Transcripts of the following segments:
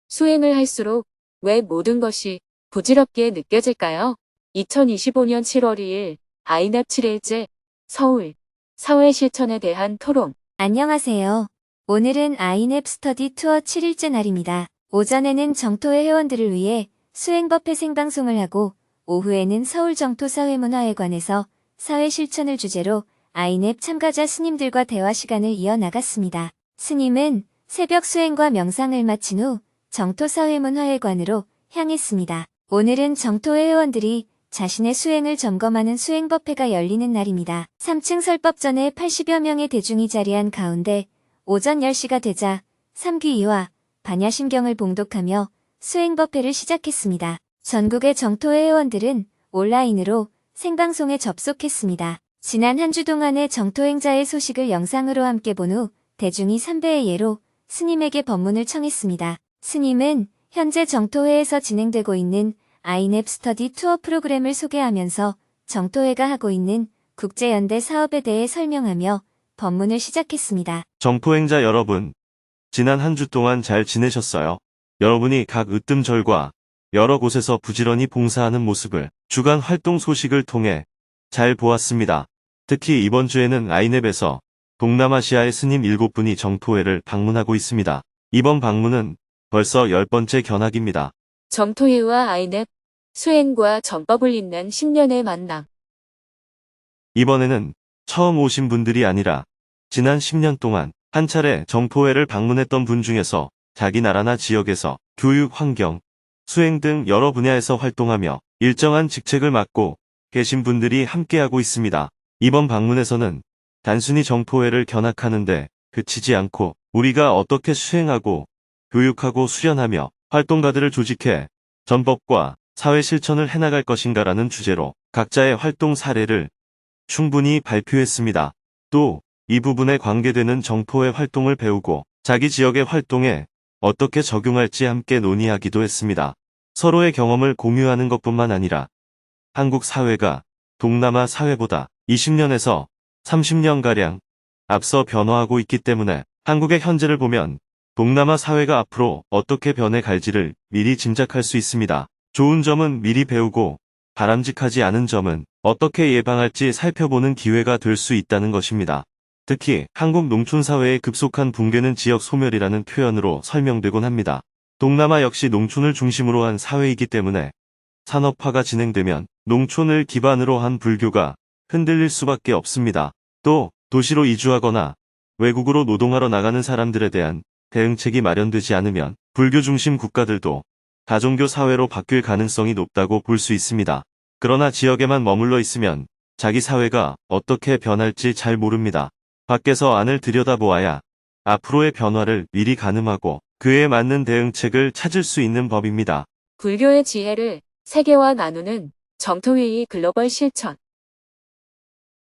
수행을 할수록 왜 모든 것이 부질없게 느껴질까요? 2025년 7월 2일 아이랩 7일째 서울 사회 실천에 대한 토론. 안녕하세요. 오늘은 아이랩 스터디 투어 7일째 날입니다. 오전에는 정토회 회원들을 위해 수행법회 생방송을 하고 오후에는 서울 정토사회문화회관에서 사회 실천을 주제로 아이랩 참가자 스님들과 대화 시간을 이어나갔습니다. 스님은 새벽 수행과 명상을 마친 후 정토사회문화회관으로 향했습니다. 오늘은 정토회 회원들이 자신의 수행을 점검하는 수행법회가 열리는 날입니다. 3층 설법전에 80여 명의 대중이 자리한 가운데 오전 10시가 되자 삼귀이와 반야심경을 봉독하며 수행법회를 시작했습니다. 전국의 정토회 회원들은 온라인으로 생방송에 접속했습니다. 지난 한 주 동안의 정토행자의 소식을 영상으로 함께 본 후 대중이 삼배의 예로 스님에게 법문을 청했습니다. 스님은 현재 정토회에서 진행되고 있는 아이랩 스터디 투어 프로그램을 소개하면서 정토회가 하고 있는 국제연대 사업에 대해 설명하며 법문을 시작했습니다. 정토행자 여러분, 지난 한 주 동안 잘 지내셨어요? 여러분이 각 으뜸절과 여러 곳에서 부지런히 봉사하는 모습을 주간 활동 소식을 통해 잘 보았습니다. 특히 이번 주에는 아이랩에서 동남아시아의 스님 7분이 정토회를 방문하고 있습니다. 이번 방문은 벌써 10번째 견학입니다. 정토회와 아이랩, 수행과 전법을 잇는 10년의 만남. 이번에는 처음 오신 분들이 아니라 지난 10년 동안 한 차례 정토회를 방문했던 분 중에서 자기 나라나 지역에서 교육, 환경, 수행 등 여러 분야에서 활동하며 일정한 직책을 맡고 계신 분들이 함께하고 있습니다. 이번 방문에서는 단순히 정토회를 견학하는데 그치지 않고 우리가 어떻게 수행하고 교육하고 수련하며 활동가들을 조직해 전법과 사회 실천을 해나갈 것인가라는 주제로 각자의 활동 사례를 충분히 발표했습니다. 또 이 부분에 관계되는 정토회 활동을 배우고 자기 지역의 활동에 어떻게 적용할지 함께 논의하기도 했습니다. 서로의 경험을 공유하는 것뿐만 아니라 한국 사회가 동남아 사회보다 20년에서 30년가량 앞서 변화하고 있기 때문에 한국의 현재를 보면 동남아 사회가 앞으로 어떻게 변해갈지를 미리 짐작할 수 있습니다. 좋은 점은 미리 배우고 바람직하지 않은 점은 어떻게 예방할지 살펴보는 기회가 될 수 있다는 것입니다. 특히 한국 농촌사회의 급속한 붕괴는 지역 소멸이라는 표현으로 설명되곤 합니다. 동남아 역시 농촌을 중심으로 한 사회이기 때문에 산업화가 진행되면 농촌을 기반으로 한 불교가 흔들릴 수밖에 없습니다. 또 도시로 이주하거나 외국으로 노동하러 나가는 사람들에 대한 대응책이 마련되지 않으면 불교 중심 국가들도 다종교 사회로 바뀔 가능성이 높다고 볼 수 있습니다. 그러나 지역에만 머물러 있으면 자기 사회가 어떻게 변할지 잘 모릅니다. 밖에서 안을 들여다보아야 앞으로의 변화를 미리 가늠하고 그에 맞는 대응책을 찾을 수 있는 법입니다. 불교의 지혜를 세계와 나누는 정토회의 글로벌 실천.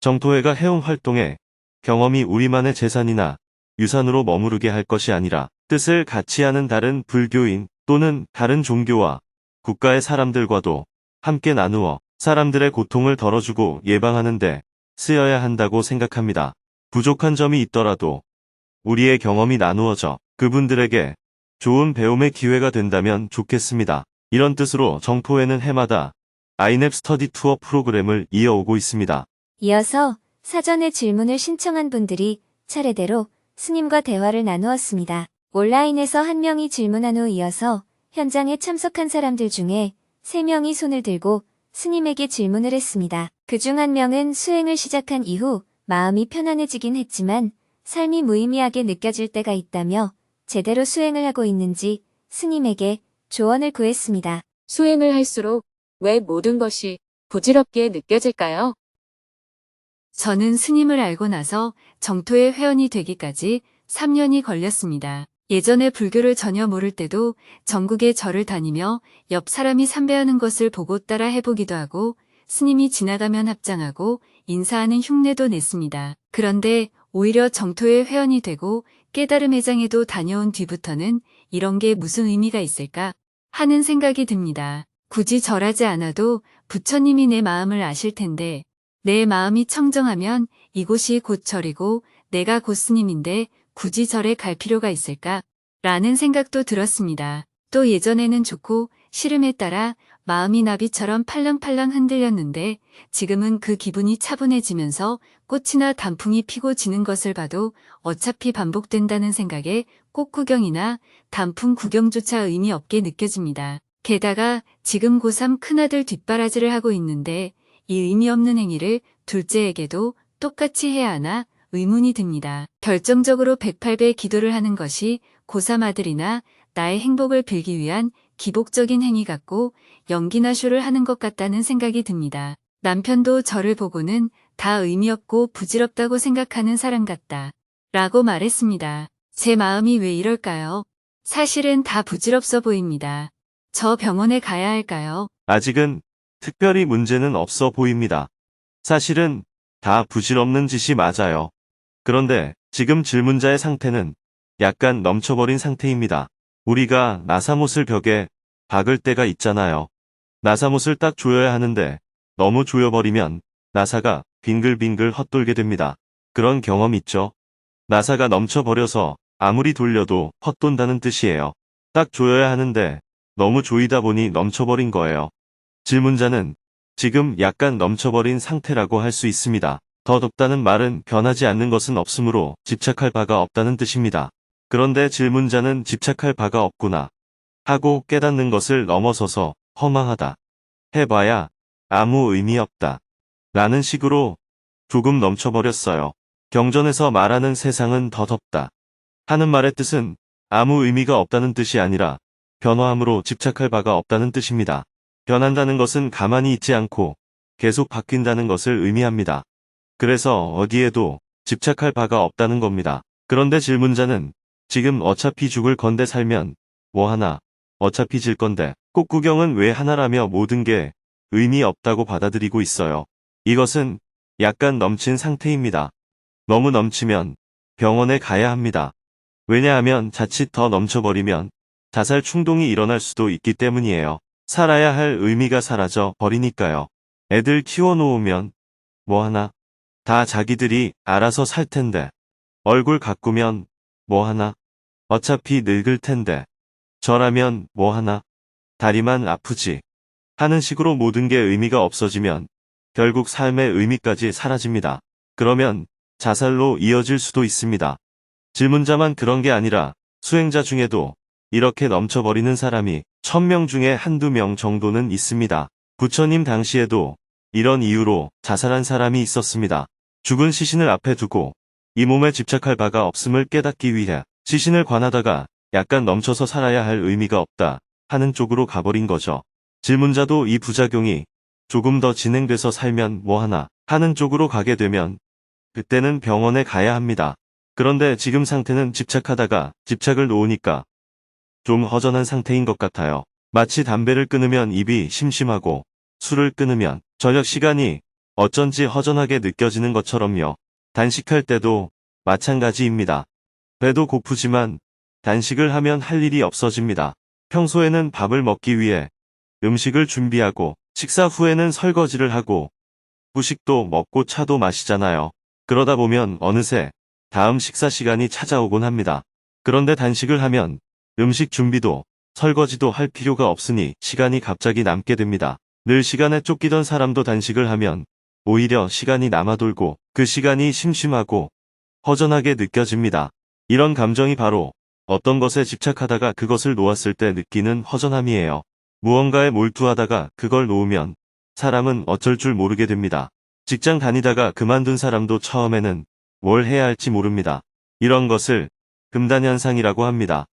정토회가 해온 활동에 경험이 우리만의 재산이나 유산으로 머무르게 할 것이 아니라 뜻을 같이 하는 다른 불교인 또는 다른 종교와 국가의 사람들과도 함께 나누어 사람들의 고통을 덜어주고 예방하는 데 쓰여야 한다고 생각합니다. 부족한 점이 있더라도 우리의 경험이 나누어져 그분들에게 좋은 배움의 기회가 된다면 좋겠습니다. 이런 뜻으로 정토회는 해마다 아이랩 스터디 투어 프로그램을 이어오고 있습니다. 이어서 사전에 질문을 신청한 분들이 차례대로 스님과 대화를 나누었습니다. 온라인에서 한 명이 질문한 후 이어서 현장에 참석한 사람들 중에 3명이 손을 들고 스님에게 질문을 했습니다. 그중 한 명은 수행을 시작한 이후 마음이 편안해지긴 했지만 삶이 무의미하게 느껴질 때가 있다며 제대로 수행을 하고 있는지 스님에게 조언을 구했습니다. 수행을 할수록 왜 모든 것이 부질없게 느껴질까요? 저는 스님을 알고 나서 정토회 회원이 되기까지 3년이 걸렸습니다. 예전에 불교를 전혀 모를 때도 전국에 절을 다니며 옆 사람이 삼배하는 것을 보고 따라 해보기도 하고 스님이 지나가면 합장하고 인사하는 흉내도 냈습니다. 그런데 오히려 정토회 회원이 되고 깨달음 회장에도 다녀온 뒤부터는 이런 게 무슨 의미가 있을까 하는 생각이 듭니다. 굳이 절하지 않아도 부처님이 내 마음을 아실 텐데 내 마음이 청정하면 이곳이 곧 절이고 내가 곧 스님인데 굳이 절에 갈 필요가 있을까? 라는 생각도 들었습니다. 또 예전에는 좋고 싫음에 따라 마음이 나비처럼 팔랑팔랑 흔들렸는데 지금은 그 기분이 차분해지면서 꽃이나 단풍이 피고 지는 것을 봐도 어차피 반복된다는 생각에 꽃 구경이나 단풍 구경조차 의미 없게 느껴집니다. 게다가 지금 고3 큰아들 뒷바라지를 하고 있는데 이 의미 없는 행위를 둘째에게도 똑같이 해야 하나 의문이 듭니다. 결정적으로 108배 기도를 하는 것이 고3 아들이나 나의 행복을 빌기 위한 기복적인 행위 같고 연기나 쇼를 하는 것 같다는 생각이 듭니다. 남편도 저를 보고는 다 의미 없고 부질없다고 생각하는 사람 같다. 라고 말했습니다. 제 마음이 왜 이럴까요? 사실은 다 부질없어 보입니다. 저 병원에 가야 할까요? 아직은 특별히 문제는 없어 보입니다. 사실은 다 부질없는 짓이 맞아요. 그런데 지금 질문자의 상태는 약간 넘쳐버린 상태입니다. 우리가 나사못을 벽에 박을 때가 있잖아요. 나사못을 딱 조여야 하는데 너무 조여버리면 나사가 빙글빙글 헛돌게 됩니다. 그런 경험 있죠? 나사가 넘쳐버려서 아무리 돌려도 헛돈다는 뜻이에요. 딱 조여야 하는데 너무 조이다 보니 넘쳐버린 거예요. 질문자는 지금 약간 넘쳐버린 상태라고 할 수 있습니다. 더 덥다는 말은 변하지 않는 것은 없으므로 집착할 바가 없다는 뜻입니다. 그런데 질문자는 집착할 바가 없구나 하고 깨닫는 것을 넘어서서 허망하다. 해봐야 아무 의미 없다. 라는 식으로 조금 넘쳐버렸어요. 경전에서 말하는 세상은 더 덥다 하는 말의 뜻은 아무 의미가 없다는 뜻이 아니라 변화함으로 집착할 바가 없다는 뜻입니다. 변한다는 것은 가만히 있지 않고 계속 바뀐다는 것을 의미합니다. 그래서 어디에도 집착할 바가 없다는 겁니다. 그런데 질문자는 지금 어차피 죽을 건데 살면 뭐 하나, 어차피 질 건데 꽃 구경은 왜 하나라며 모든 게 의미 없다고 받아들이고 있어요. 이것은 약간 넘친 상태입니다. 너무 넘치면 병원에 가야 합니다. 왜냐하면 자칫 더 넘쳐버리면 자살 충동이 일어날 수도 있기 때문이에요. 살아야 할 의미가 사라져 버리니까요. 애들 키워놓으면 뭐 하나, 다 자기들이 알아서 살 텐데. 얼굴 가꾸면 뭐 하나, 어차피 늙을 텐데. 저라면 뭐 하나, 다리만 아프지 하는 식으로 모든 게 의미가 없어지면 결국 삶의 의미까지 사라집니다. 그러면 자살로 이어질 수도 있습니다. 질문자만 그런 게 아니라 수행자 중에도 이렇게 넘쳐버리는 사람이 1000명 중에 한두 명 정도는 있습니다. 부처님 당시에도 이런 이유로 자살한 사람이 있었습니다. 죽은 시신을 앞에 두고 이 몸에 집착할 바가 없음을 깨닫기 위해 시신을 관하다가 약간 넘쳐서 살아야 할 의미가 없다 하는 쪽으로 가버린 거죠. 질문자도 이 부작용이 조금 더 진행돼서 살면 뭐 하나 하는 쪽으로 가게 되면 그때는 병원에 가야 합니다. 그런데 지금 상태는 집착하다가 집착을 놓으니까 좀 허전한 상태인 것 같아요. 마치 담배를 끊으면 입이 심심하고 술을 끊으면 저녁 시간이 어쩐지 허전하게 느껴지는 것처럼요. 단식할 때도 마찬가지입니다. 배도 고프지만 단식을 하면 할 일이 없어집니다. 평소에는 밥을 먹기 위해 음식을 준비하고 식사 후에는 설거지를 하고 후식도 먹고 차도 마시잖아요. 그러다 보면 어느새 다음 식사 시간이 찾아오곤 합니다. 그런데 단식을 하면 음식 준비도 설거지도 할 필요가 없으니 시간이 갑자기 남게 됩니다. 늘 시간에 쫓기던 사람도 단식을 하면 오히려 시간이 남아돌고 그 시간이 심심하고 허전하게 느껴집니다. 이런 감정이 바로 어떤 것에 집착하다가 그것을 놓았을 때 느끼는 허전함이에요. 무언가에 몰두하다가 그걸 놓으면 사람은 어쩔 줄 모르게 됩니다. 직장 다니다가 그만둔 사람도 처음에는 뭘 해야 할지 모릅니다. 이런 것을 금단현상이라고 합니다.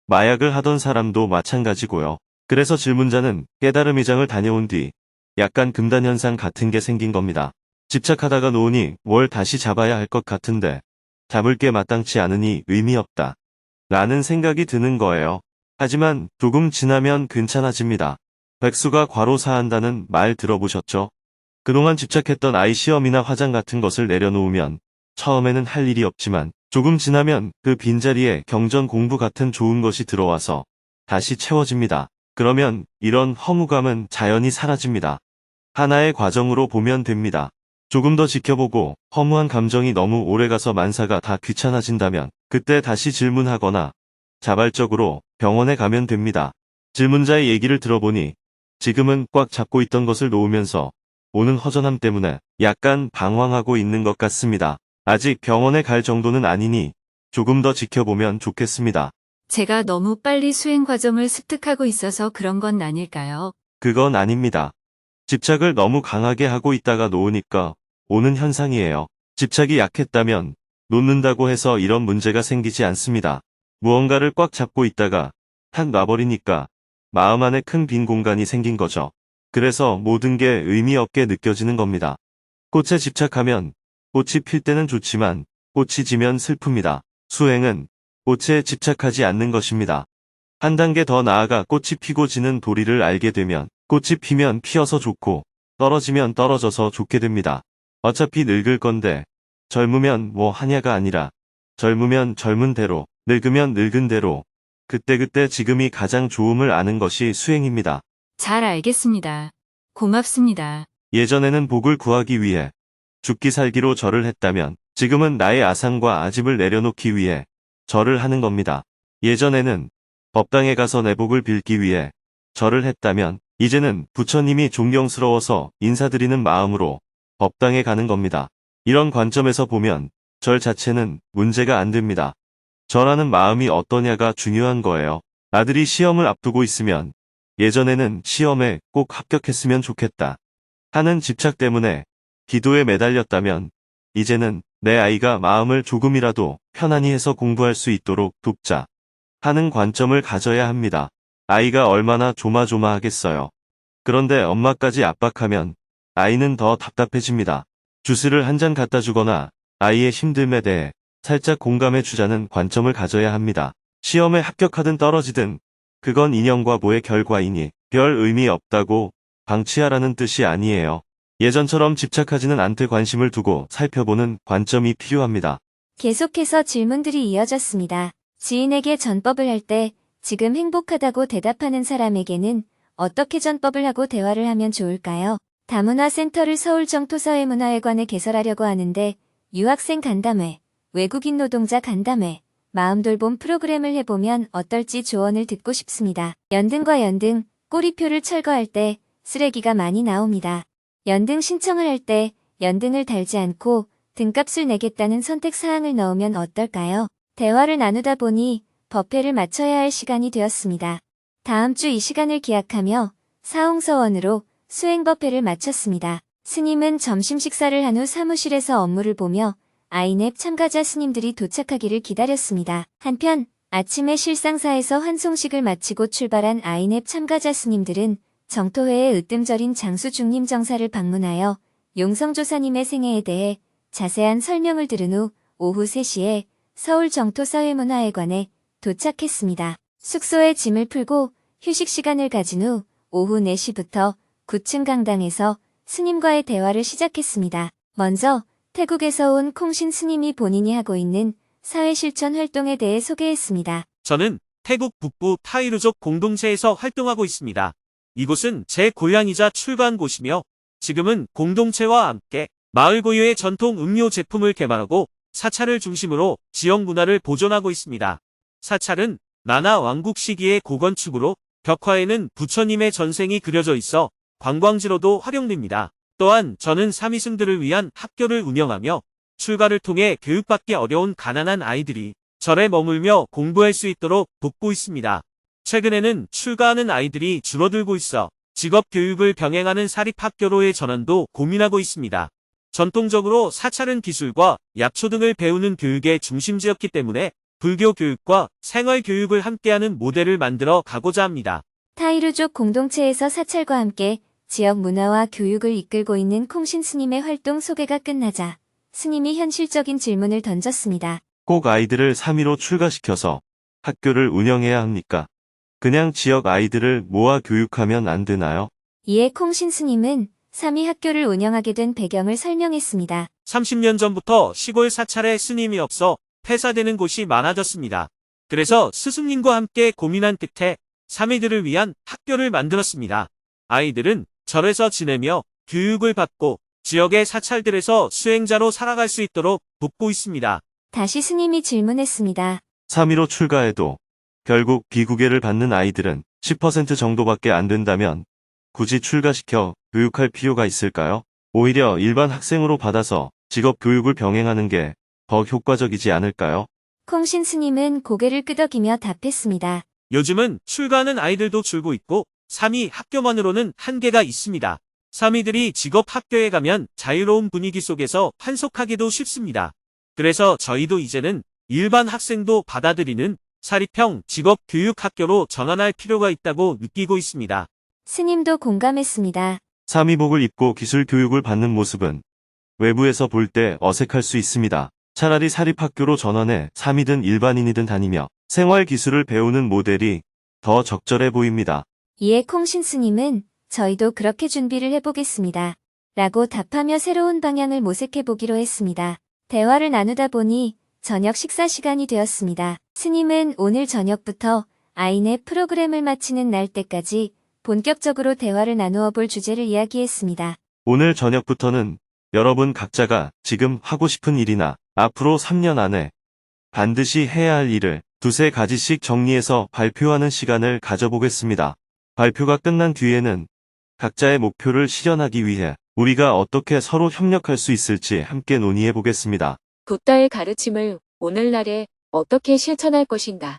마약을 하던 사람도 마찬가지고요. 그래서 질문자는 깨달음 이장을 다녀온 뒤 약간 금단현상 같은 게 생긴 겁니다. 집착하다가 놓으니 뭘 다시 잡아야 할 것 같은데 잡을 게 마땅치 않으니 의미 없다. 라는 생각이 드는 거예요. 하지만 조금 지나면 괜찮아집니다. 백수가 과로사한다는 말 들어보셨죠? 그동안 집착했던 아이 시험이나 화장 같은 것을 내려놓으면 처음에는 할 일이 없지만 조금 지나면 그 빈자리에 경전 공부 같은 좋은 것이 들어와서 다시 채워집니다. 그러면 이런 허무감은 자연히 사라집니다. 하나의 과정으로 보면 됩니다. 조금 더 지켜보고 허무한 감정이 너무 오래가서 만사가 다 귀찮아진다면 그때 다시 질문하거나 자발적으로 병원에 가면 됩니다. 질문자의 얘기를 들어보니 지금은 꽉 잡고 있던 것을 놓으면서 오는 허전함 때문에 약간 방황하고 있는 것 같습니다. 아직 병원에 갈 정도는 아니니 조금 더 지켜보면 좋겠습니다. 제가 너무 빨리 수행 과정을 습득하고 있어서 그런 건 아닐까요? 그건 아닙니다. 집착을 너무 강하게 하고 있다가 놓으니까 오는 현상이에요. 집착이 약했다면 놓는다고 해서 이런 문제가 생기지 않습니다. 무언가를 꽉 잡고 있다가 탁 놔버리니까 마음 안에 큰 빈 공간이 생긴 거죠. 그래서 모든 게 의미 없게 느껴지는 겁니다. 꽃에 집착하면 꽃이 필 때는 좋지만 꽃이 지면 슬픕니다. 수행은 꽃에 집착하지 않는 것입니다. 한 단계 더 나아가 꽃이 피고 지는 도리를 알게 되면 꽃이 피면 피어서 좋고 떨어지면 떨어져서 좋게 됩니다. 어차피 늙을 건데 젊으면 뭐 하냐가 아니라 젊으면 젊은 대로 늙으면 늙은 대로 그때그때 지금이 가장 좋음을 아는 것이 수행입니다. 잘 알겠습니다. 고맙습니다. 예전에는 복을 구하기 위해 죽기 살기로 절을 했다면 지금은 나의 아상과 아집을 내려놓기 위해 절을 하는 겁니다. 예전에는 법당에 가서 내 복을 빌기 위해 절을 했다면 이제는 부처님이 존경스러워서 인사드리는 마음으로 법당에 가는 겁니다. 이런 관점에서 보면 절 자체는 문제가 안 됩니다. 절하는 마음이 어떠냐가 중요한 거예요. 아들이 시험을 앞두고 있으면 예전에는 시험에 꼭 합격했으면 좋겠다 하는 집착 때문에 기도에 매달렸다면 이제는 내 아이가 마음을 조금이라도 편안히 해서 공부할 수 있도록 돕자 하는 관점을 가져야 합니다. 아이가 얼마나 조마조마하겠어요. 그런데 엄마까지 압박하면 아이는 더 답답해집니다. 주스를 한 잔 갖다 주거나 아이의 힘듦에 대해 살짝 공감해 주자는 관점을 가져야 합니다. 시험에 합격하든 떨어지든 그건 인연과 보의 결과이니 별 의미 없다고 방치하라는 뜻이 아니에요. 예전처럼 집착하지는 않되 관심을 두고 살펴보는 관점이 필요합니다. 계속해서 질문들이 이어졌습니다. 지인에게 전법을 할 때 지금 행복하다고 대답하는 사람에게는 어떻게 전법을 하고 대화를 하면 좋을까요? 다문화센터를 서울정토사회문화회관에 개설하려고 하는데 유학생 간담회, 외국인 노동자 간담회, 마음돌봄 프로그램을 해보면 어떨지 조언을 듣고 싶습니다. 연등과 연등, 꼬리표를 철거할 때 쓰레기가 많이 나옵니다. 연등 신청을 할 때 연등을 달지 않고 등값을 내겠다는 선택사항을 넣으면 어떨까요? 대화를 나누다 보니 법회를 마쳐야 할 시간이 되었습니다. 다음 주 이 시간을 기약하며 사홍서원으로 수행법회를 마쳤습니다. 스님은 점심 식사를 한 후 사무실에서 업무를 보며 아이넵 참가자 스님들이 도착하기를 기다렸습니다. 한편 아침에 실상사에서 환송식을 마치고 출발한 아이넵 참가자 스님들은 정토회의 으뜸절인 장수중림 정사를 방문하여 용성조사님의 생애에 대해 자세한 설명을 들은 후 오후 3시에 서울 정토사회문화회관에 도착했습니다. 숙소에 짐을 풀고 휴식 시간을 가진 후 오후 4시부터 9층 강당에서 스님과의 대화를 시작했습니다. 먼저 태국에서 온 콩신 스님이 본인이 하고 있는 사회실천 활동에 대해 소개했습니다. 저는 태국 북부 타이루족 공동체에서 활동하고 있습니다. 이곳은 제 고향이자 출가한 곳이며 지금은 공동체와 함께 마을 고유의 전통 음료 제품을 개발하고 사찰을 중심으로 지역 문화를 보존하고 있습니다. 사찰은 나나 왕국 시기의 고건축으로 벽화에는 부처님의 전생이 그려져 있어 관광지로도 활용됩니다. 또한 저는 사미승들을 위한 학교를 운영하며 출가를 통해 교육받기 어려운 가난한 아이들이 절에 머물며 공부할 수 있도록 돕고 있습니다. 최근에는 출가하는 아이들이 줄어들고 있어 직업 교육을 병행하는 사립학교로의 전환도 고민하고 있습니다. 전통적으로 사찰은 기술과 약초 등을 배우는 교육의 중심지였기 때문에 불교 교육과 생활 교육을 함께하는 모델을 만들어 가고자 합니다. 타이루족 공동체에서 사찰과 함께 지역 문화와 교육을 이끌고 있는 콩신 스님의 활동 소개가 끝나자 스님이 현실적인 질문을 던졌습니다. 꼭 아이들을 3위로 출가시켜서 학교를 운영해야 합니까? 그냥 지역 아이들을 모아 교육하면 안 되나요? 이에 콩신 스님은 3위 학교를 운영하게 된 배경을 설명했습니다. 30년 전부터 시골 사찰에 스님이 없어 폐사되는 곳이 많아졌습니다. 그래서 스승님과 함께 고민한 끝에 사미들을 위한 학교를 만들었습니다. 아이들은 절에서 지내며 교육을 받고 지역의 사찰들에서 수행자로 살아갈 수 있도록 돕고 있습니다. 다시 스님이 질문했습니다. 3위로 출가해도 결국 비구계를 받는 아이들은 10% 정도밖에 안 된다면 굳이 출가시켜 교육할 필요가 있을까요? 오히려 일반 학생으로 받아서 직업 교육을 병행하는 게 더 효과적이지 않을까요? 콩신 스님은 고개를 끄덕이며 답했습니다. 요즘은 출가하는 아이들도 줄고 있고 3위 학교만으로는 한계가 있습니다. 3위들이 직업 학교에 가면 자유로운 분위기 속에서 환속하기도 쉽습니다. 그래서 저희도 이제는 일반 학생도 받아들이는 사립형 직업교육학교로 전환할 필요가 있다고 느끼고 있습니다. 스님도 공감했습니다. 3위복을 입고 기술 교육을 받는 모습은 외부에서 볼 때 어색할 수 있습니다. 차라리 사립학교로 전환해 3위든 일반인이든 다니며 생활 기술을 배우는 모델이 더 적절해 보입니다. 이에 콩신 스님은 저희도 그렇게 준비를 해보겠습니다. 라고 답하며 새로운 방향을 모색해보기로 했습니다. 대화를 나누다 보니 저녁 식사 시간이 되었습니다. 스님은 오늘 저녁부터 아이넷 프로그램을 마치는 날 때까지 본격적으로 대화를 나누어 볼 주제를 이야기했습니다. 오늘 저녁부터는 여러분 각자가 지금 하고 싶은 일이나 앞으로 3년 안에 반드시 해야 할 일을 두세 가지씩 정리해서 발표하는 시간을 가져보겠습니다. 발표가 끝난 뒤에는 각자의 목표를 실현하기 위해 우리가 어떻게 서로 협력할 수 있을지 함께 논의해 보겠습니다. 붓다의 가르침을 오늘날에 어떻게 실천할 것인가?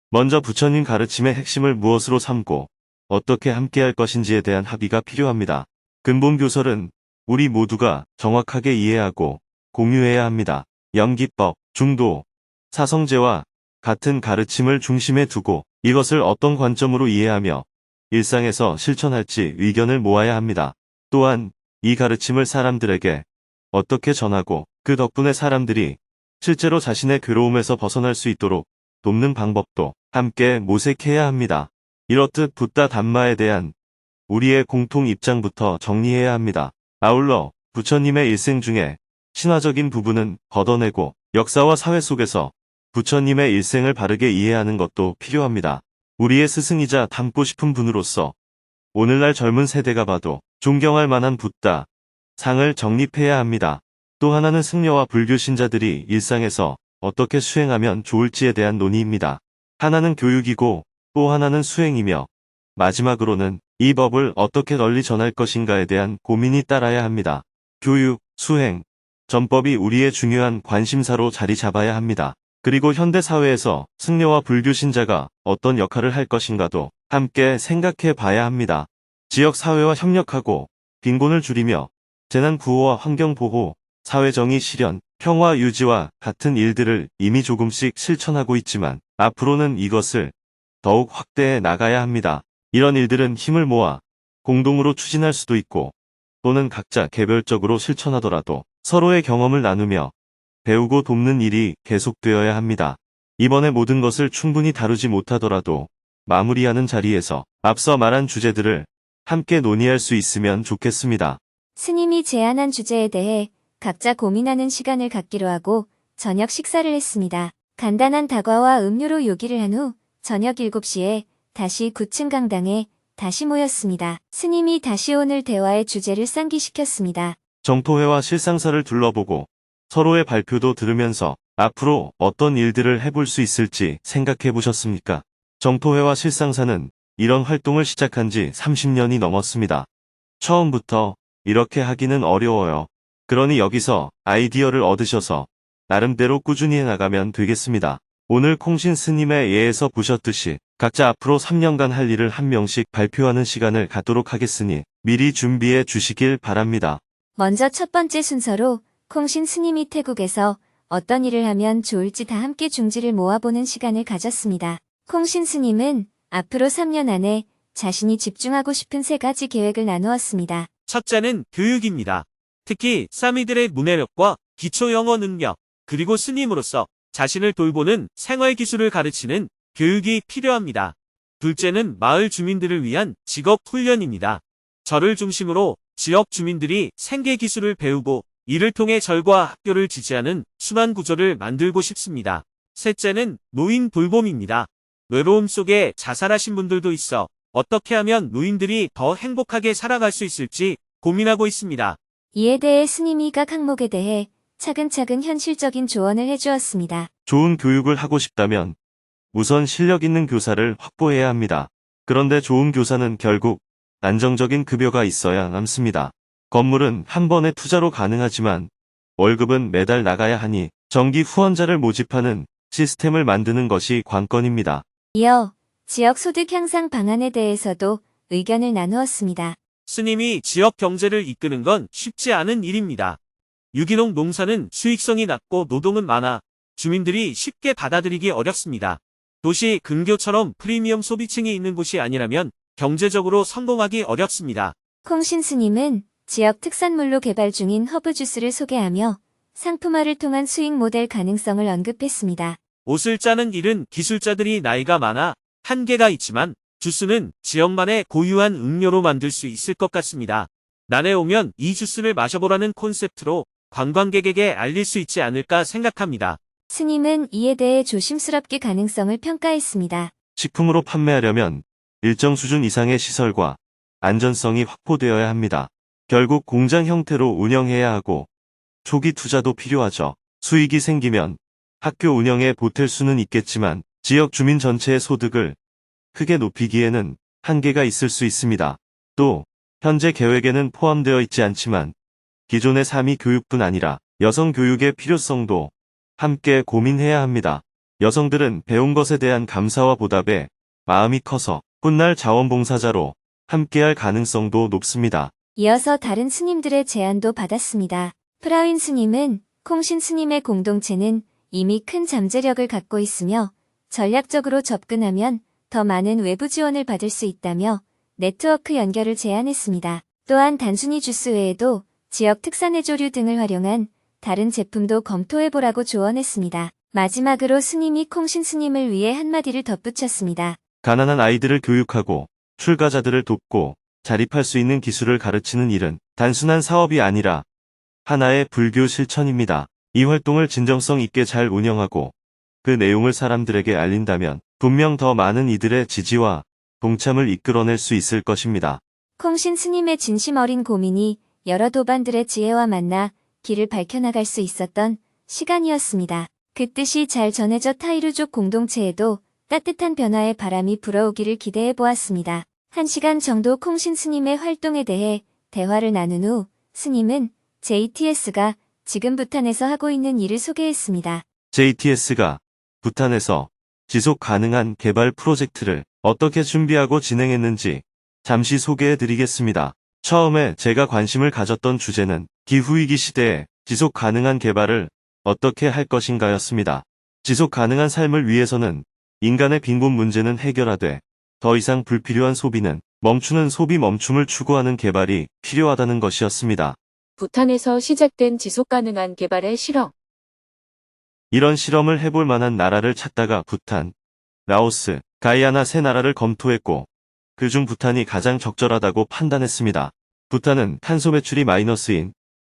먼저 부처님 가르침의 핵심을 무엇으로 삼고 어떻게 함께할 것인지에 대한 합의가 필요합니다. 근본 교설은 우리 모두가 정확하게 이해하고 공유해야 합니다. 연기법, 중도, 사성제와 같은 가르침을 중심에 두고 이것을 어떤 관점으로 이해하며 일상에서 실천할지 의견을 모아야 합니다. 또한 이 가르침을 사람들에게 어떻게 전하고 그 덕분에 사람들이 실제로 자신의 괴로움에서 벗어날 수 있도록 돕는 방법도 함께 모색해야 합니다. 이렇듯 붓다 담마에 대한 우리의 공통 입장부터 정리해야 합니다. 아울러 부처님의 일생 중에 신화적인 부분은 걷어내고 역사와 사회 속에서 부처님의 일생을 바르게 이해하는 것도 필요합니다. 우리의 스승이자 닮고 싶은 분으로서 오늘날 젊은 세대가 봐도 존경할 만한 붓다 상을 정립해야 합니다. 또 하나는 승려와 불교 신자들이 일상에서 어떻게 수행하면 좋을지에 대한 논의입니다. 하나는 교육이고 또 하나는 수행이며 마지막으로는 이 법을 어떻게 널리 전할 것인가에 대한 고민이 따라야 합니다. 교육, 수행, 전법이 우리의 중요한 관심사로 자리 잡아야 합니다. 그리고 현대 사회에서 승려와 불교 신자가 어떤 역할을 할 것인가도 함께 생각해 봐야 합니다. 지역 사회와 협력하고 빈곤을 줄이며 재난 구호와 환경 보호, 사회정의 실현, 평화 유지와 같은 일들을 이미 조금씩 실천하고 있지만 앞으로는 이것을 더욱 확대해 나가야 합니다. 이런 일들은 힘을 모아 공동으로 추진할 수도 있고 또는 각자 개별적으로 실천하더라도 서로의 경험을 나누며 배우고 돕는 일이 계속되어야 합니다. 이번에 모든 것을 충분히 다루지 못하더라도 마무리하는 자리에서 앞서 말한 주제들을 함께 논의할 수 있으면 좋겠습니다. 스님이 제안한 주제에 대해 각자 고민하는 시간을 갖기로 하고 저녁 식사를 했습니다. 간단한 다과와 음료로 요기를 한 후 저녁 7시에 다시 9층 강당에 다시 모였습니다. 스님이 다시 오늘 대화의 주제를 상기시켰습니다. 정토회와 실상사를 둘러보고 서로의 발표도 들으면서 앞으로 어떤 일들을 해볼 수 있을지 생각해 보셨습니까? 정토회와 실상사는 이런 활동을 시작한 지 30년이 넘었습니다. 처음부터 이렇게 하기는 어려워요. 그러니 여기서 아이디어를 얻으셔서 나름대로 꾸준히 해나가면 되겠습니다. 오늘 콩신 스님의 예에서 보셨듯이 각자 앞으로 3년간 할 일을 한 명씩 발표하는 시간을 갖도록 하겠으니 미리 준비해 주시길 바랍니다. 먼저 첫 번째 순서로 콩신 스님이 태국에서 어떤 일을 하면 좋을지 다 함께 중지를 모아보는 시간을 가졌습니다. 콩신 스님은 앞으로 3년 안에 자신이 집중하고 싶은 3가지 계획을 나누었습니다. 첫째는 교육입니다. 특히 사미들의 문해력과 기초 영어 능력, 그리고 스님으로서 자신을 돌보는 생활 기술을 가르치는 교육이 필요합니다. 둘째는 마을 주민들을 위한 직업 훈련입니다. 절을 중심으로 지역 주민들이 생계 기술을 배우고 이를 통해 절과 학교를 지지하는 순환 구조를 만들고 싶습니다. 셋째는 노인 돌봄입니다. 외로움 속에 자살하신 분들도 있어 어떻게 하면 노인들이 더 행복하게 살아갈 수 있을지 고민하고 있습니다. 이에 대해 스님이 각 항목에 대해 차근차근 현실적인 조언을 해주었습니다. 좋은 교육을 하고 싶다면 우선 실력 있는 교사를 확보해야 합니다. 그런데 좋은 교사는 결국 안정적인 급여가 있어야 남습니다. 건물은 한 번의 투자로 가능하지만 월급은 매달 나가야 하니 정기 후원자를 모집하는 시스템을 만드는 것이 관건입니다. 이어 지역 소득 향상 방안에 대해서도 의견을 나누었습니다. 스님이 지역 경제를 이끄는 건 쉽지 않은 일입니다. 유기농 농사는 수익성이 낮고 노동은 많아 주민들이 쉽게 받아들이기 어렵습니다. 도시 근교처럼 프리미엄 소비층이 있는 곳이 아니라면 경제적으로 성공하기 어렵습니다. 콩신 스님은 지역 특산물로 개발 중인 허브 주스를 소개하며 상품화를 통한 수익 모델 가능성을 언급했습니다. 옷을 짜는 일은 기술자들이 나이가 많아 한계가 있지만 주스는 지역만의 고유한 음료로 만들 수 있을 것 같습니다. 난에 오면 이 주스를 마셔보라는 콘셉트로 관광객에게 알릴 수 있지 않을까 생각합니다. 스님은 이에 대해 조심스럽게 가능성을 평가했습니다. 식품으로 판매하려면 일정 수준 이상의 시설과 안전성이 확보되어야 합니다. 결국 공장 형태로 운영해야 하고 초기 투자도 필요하죠. 수익이 생기면 학교 운영에 보탤 수는 있겠지만 지역 주민 전체의 소득을 크게 높이기에는 한계가 있을 수 있습니다. 또 현재 계획에는 포함되어 있지 않지만 기존의 사미 교육뿐 아니라 여성 교육의 필요성도 함께 고민해야 합니다. 여성들은 배운 것에 대한 감사와 보답에 마음이 커서 훗날 자원봉사자로 함께할 가능성도 높습니다. 이어서 다른 스님들의 제안도 받았습니다. 프라윈 스님은 콩신 스님의 공동체는 이미 큰 잠재력을 갖고 있으며 전략적으로 접근하면 더 많은 외부 지원을 받을 수 있다며 네트워크 연결을 제안했습니다. 또한 단순히 주스 외에도 지역 특산 해조류 등을 활용한 다른 제품도 검토해보라고 조언했습니다. 마지막으로 스님이 콩신 스님을 위해 한마디를 덧붙였습니다. 가난한 아이들을 교육하고 출가자들을 돕고 자립할 수 있는 기술을 가르치는 일은 단순한 사업이 아니라 하나의 불교 실천입니다. 이 활동을 진정성 있게 잘 운영하고 그 내용을 사람들에게 알린다면 분명 더 많은 이들의 지지와 동참을 이끌어낼 수 있을 것입니다. 콩신 스님의 진심 어린 고민이 여러 도반들의 지혜와 만나 길을 밝혀나갈 수 있었던 시간이었습니다. 그 뜻이 잘 전해져 타이르족 공동체에도 따뜻한 변화의 바람이 불어오기를 기대해 보았습니다. 1시간 정도 콩신 스님의 활동에 대해 대화를 나눈 후 스님은 JTS가 지금 부탄에서 하고 있는 일을 소개했습니다. JTS가 부탄에서 지속 가능한 개발 프로젝트를 어떻게 준비하고 진행했는지 잠시 소개해 드리겠습니다. 처음에 제가 관심을 가졌던 주제는 기후위기 시대에 지속 가능한 개발을 어떻게 할 것인가였습니다. 지속 가능한 삶을 위해서는 인간의 빈곤 문제는 해결하되 더 이상 불필요한 소비는 멈추는 소비 멈춤을 추구하는 개발이 필요하다는 것이었습니다. 부탄에서 시작된 지속가능한 개발의 실험. 이런 실험을 해볼 만한 나라를 찾다가 부탄, 라오스, 가이아나 세 나라를 검토했고 그중 부탄이 가장 적절하다고 판단했습니다. 부탄은 탄소 매출이 마이너스인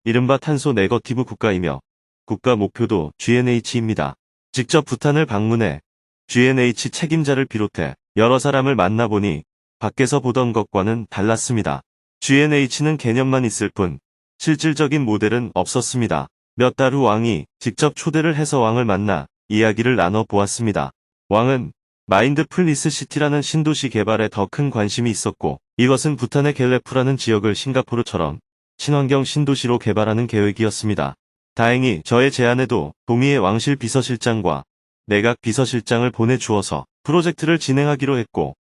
이른바 탄소 네거티브 국가이며 국가 목표도 GNH입니다. 직접 부탄을 방문해 GNH 책임자를 비롯해 여러 사람을 만나보니 밖에서 보던 것과는 달랐습니다. GNH는 개념만 있을 뿐 실질적인 모델은 없었습니다. 몇 달 후 왕이 직접 초대를 해서 왕을 만나 이야기를 나눠 보았습니다. 왕은 마인드풀리스 시티라는 신도시 개발에 더 큰 관심이 있었고 이것은 부탄의 갤레프라는 지역을 싱가포르처럼 친환경 신도시로 개발하는 계획이었습니다. 다행히 저의 제안에도 동의의 왕실 비서실장과 내각 비서실장을 보내주어서 프로젝트를 진행하기로 했고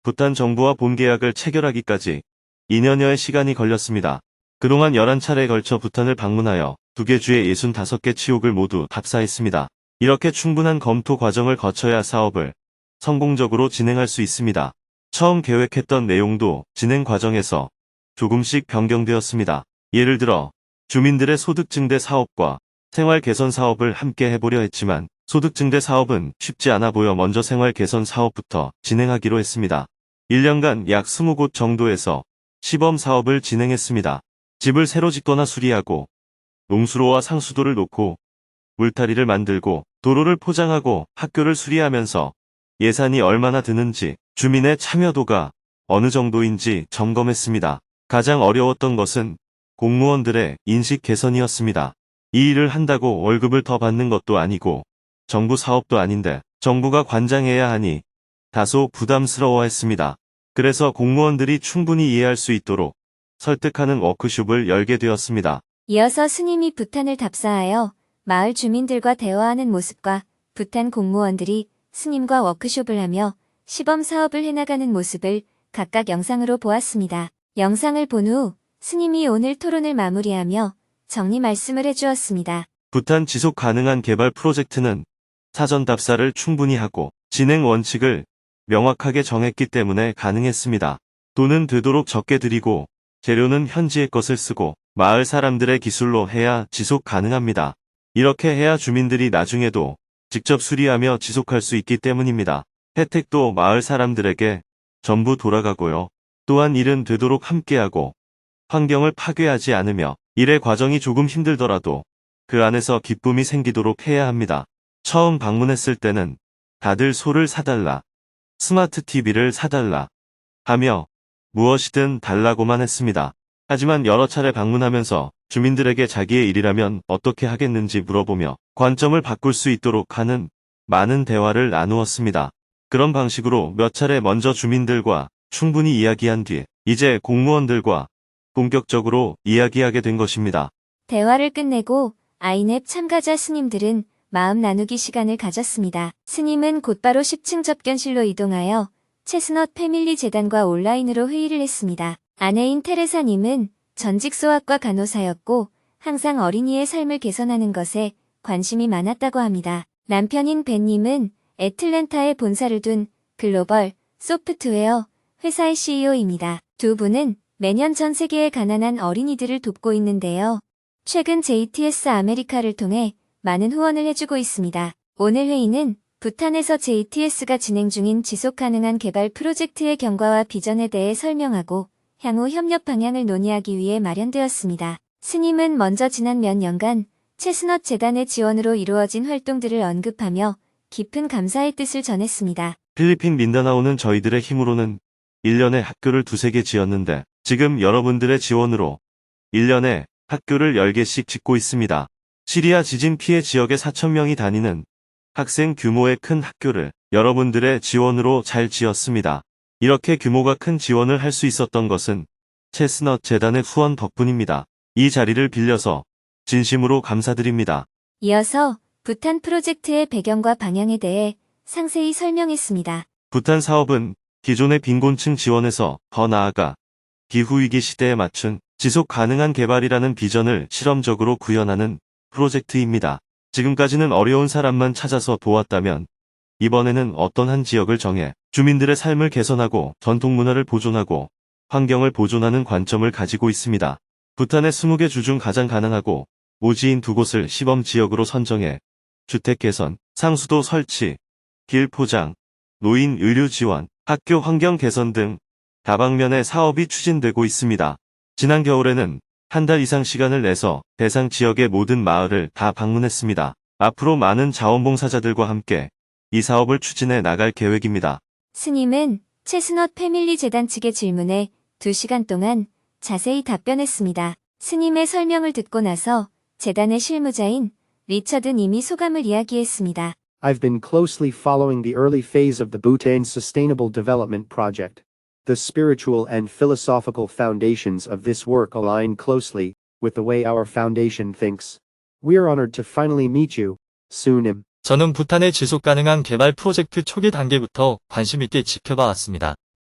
부탄 정부와 본계약을 체결하기까지 2년여의 시간이 걸렸습니다. 그동안 11차례에 걸쳐 부탄을 방문하여 2개 주의 65개 치옥을 모두 답사했습니다. 이렇게 충분한 검토 과정을 거쳐야 사업을 성공적으로 진행할 수 있습니다. 처음 계획했던 내용도 진행 과정에서 조금씩 변경되었습니다. 예를 들어 주민들의 소득 증대 사업과 생활 개선 사업을 함께 해보려 했지만 소득 증대 사업은 쉽지 않아 보여 먼저 생활 개선 사업부터 진행하기로 했습니다. 1년간 약 20곳 정도에서 시범 사업을 진행했습니다. 집을 새로 짓거나 수리하고 농수로와 상수도를 놓고 울타리를 만들고 도로를 포장하고 학교를 수리하면서 예산이 얼마나 드는지 주민의 참여도가 어느 정도인지 점검했습니다. 가장 어려웠던 것은 공무원들의 인식 개선이었습니다. 이 일을 한다고 월급을 더 받는 것도 아니고 정부 사업도 아닌데 정부가 관장해야 하니 다소 부담스러워했습니다. 그래서 공무원들이 충분히 이해할 수 있도록 설득하는 워크숍을 열게 되었습니다. 이어서 스님이 부탄을 답사하여 마을 주민들과 대화하는 모습과 부탄 공무원들이 스님과 워크숍을 하며 시범 사업을 해나가는 모습을 각각 영상으로 보았습니다. 영상을 본 후 스님이 오늘 토론을 마무리하며 정리 말씀을 해주었습니다. 부탄 지속 가능한 개발 프로젝트는 사전 답사를 충분히 하고 진행 원칙을 명확하게 정했기 때문에 가능했습니다. 돈은 되도록 적게 들이고 재료는 현지의 것을 쓰고 마을 사람들의 기술로 해야 지속 가능합니다. 이렇게 해야 주민들이 나중에도 직접 수리하며 지속할 수 있기 때문입니다. 혜택도 마을 사람들에게 전부 돌아가고요. 또한 일은 되도록 함께하고 환경을 파괴하지 않으며 일의 과정이 조금 힘들더라도 그 안에서 기쁨이 생기도록 해야 합니다. 처음 방문했을 때는 다들 소를 사달라, 스마트 TV를 사달라 하며 무엇이든 달라고만 했습니다. 하지만 여러 차례 방문하면서 주민들에게 자기의 일이라면 어떻게 하겠는지 물어보며 관점을 바꿀 수 있도록 하는 많은 대화를 나누었습니다. 그런 방식으로 몇 차례 먼저 주민들과 충분히 이야기한 뒤 이제 공무원들과 본격적으로 이야기하게 된 것입니다. 대화를 끝내고 아이넵 참가자 스님들은 마음 나누기 시간을 가졌습니다. 스님은 곧바로 10층 접견실로 이동하여 체스넛 패밀리 재단과 온라인으로 회의를 했습니다. 아내인 테레사님은 전직 소아과 간호사였고 항상 어린이의 삶을 개선하는 것에 관심이 많았다고 합니다. 남편인 벤님은 애틀랜타에 본사를 둔 글로벌 소프트웨어 회사의 CEO입니다. 두 분은 매년 전 세계의 가난한 어린이들을 돕고 있는데요. 최근 JTS 아메리카를 통해 많은 후원을 해주고 있습니다. 오늘 회의는 부탄에서 JTS가 진행 중인 지속가능한 개발 프로젝트의 경과와 비전에 대해 설명하고 향후 협력 방향을 논의하기 위해 마련되었습니다. 스님은 먼저 지난 몇 년간 체스넛 재단의 지원으로 이루어진 활동들을 언급하며 깊은 감사의 뜻을 전했습니다. 필리핀 민다나오는 저희들의 힘으로는 1년에 학교를 2~3개 지었는데 지금 여러분들의 지원으로 1년에 학교를 10개씩 짓고 있습니다. 시리아 지진 피해 지역에 4,000명이 다니는 학생 규모의 큰 학교를 여러분들의 지원으로 잘 지었습니다. 이렇게 규모가 큰 지원을 할 수 있었던 것은 체스넛 재단의 후원 덕분입니다. 이 자리를 빌려서 진심으로 감사드립니다. 이어서 부탄 프로젝트의 배경과 방향에 대해 상세히 설명했습니다. 부탄 사업은 기존의 빈곤층 지원에서 더 나아가 기후위기 시대에 맞춘 지속 가능한 개발이라는 비전을 실험적으로 구현하는 프로젝트입니다. 지금까지는 어려운 사람만 찾아서 도왔다면 이번에는 어떤 한 지역을 정해 주민들의 삶을 개선하고 전통 문화를 보존하고 환경을 보존하는 관점을 가지고 있습니다. 부탄의 20개 주 중 가장 가난하고 오지인 2곳을 시범 지역으로 선정해 주택 개선, 상수도 설치, 길 포장, 노인 의료 지원, 학교 환경 개선 등 다방면의 사업이 추진되고 있습니다. 지난 겨울에는 한 달 이상 시간을 내서 대상 지역의 모든 마을을 다 방문했습니다. 앞으로 많은 자원봉사자들과 함께 이 사업을 추진해 나갈 계획입니다. 스님은 체스넛 패밀리 재단 측의 질문에 2시간 동안 자세히 답변했습니다. 스님의 설명을 듣고 나서 재단의 실무자인 리처드 님이 소감을 이야기했습니다. I've been closely following the early phase of the Bhutan Sustainable Development Project. The spiritual and philosophical foundations of this work align closely with the way our foundation thinks. We are honored to finally meet you, Sunim. 저는 부탄의 지속가능한 개발 프로젝트 초기 단계부터 관심 있게 지켜봐 왔습니다.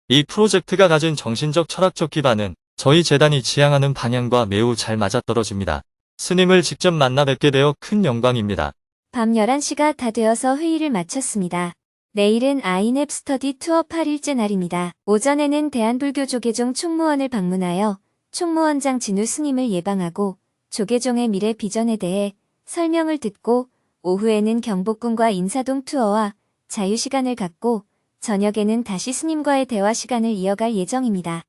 이 프로젝트가 가진 정신적 철학적 기반은 저희 재단이 지향하는 방향과 매우 잘 맞아떨어집니다. 스님을 직접 만나 뵙게 되어 큰 영광입니다. 밤 11시가 다 되어서 회의를 마쳤습니다. 내일은 아이넵 스터디 투어 8일째 날입니다. 오전에는 대한불교 조계종 총무원을 방문하여 총무원장 진우 스님을 예방하고 조계종의 미래 비전에 대해 설명을 듣고 오후에는 경복궁과 인사동 투어와 자유시간을 갖고 저녁에는 다시 스님과의 대화 시간을 이어갈 예정입니다.